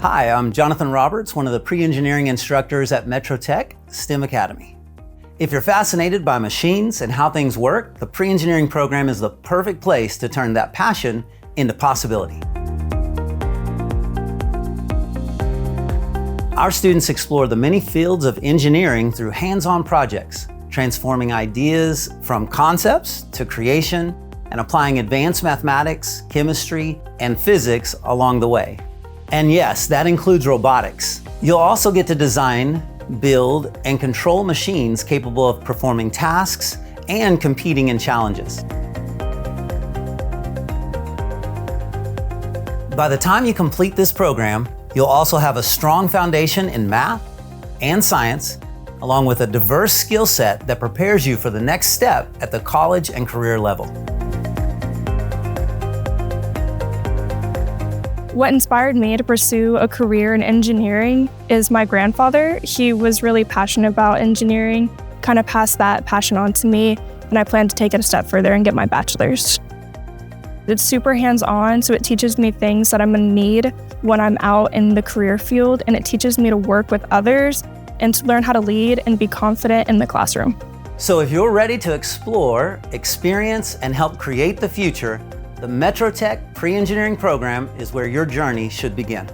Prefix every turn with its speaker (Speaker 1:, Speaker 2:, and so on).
Speaker 1: Hi, I'm Jonathan Roberts, one of the pre-engineering instructors at Metro Tech STEM Academy. If you're fascinated by machines and how things work, the pre-engineering program is the perfect place to turn that passion into possibility. Our students explore the many fields of engineering through hands-on projects, transforming ideas from concepts to creation and applying advanced mathematics, chemistry, and physics along the way. And yes, that includes robotics. You'll also get to design, build, and control machines capable of performing tasks and competing in challenges. By the time you complete this program, you'll also have a strong foundation in math and science, along with a diverse skill set that prepares you for the next step at the college and career level.
Speaker 2: What inspired me to pursue a career in engineering is my grandfather. He was really passionate about engineering, kind of passed that passion on to me, and I plan to take it a step further and get my bachelor's. It's super hands-on, so it teaches me things that I'm gonna need when I'm out in the career field, and it teaches me to work with others and to learn how to lead and be confident in the classroom.
Speaker 1: So if you're ready to explore, experience, and help create the future, the Metro Tech Pre-Engineering program is where your journey should begin.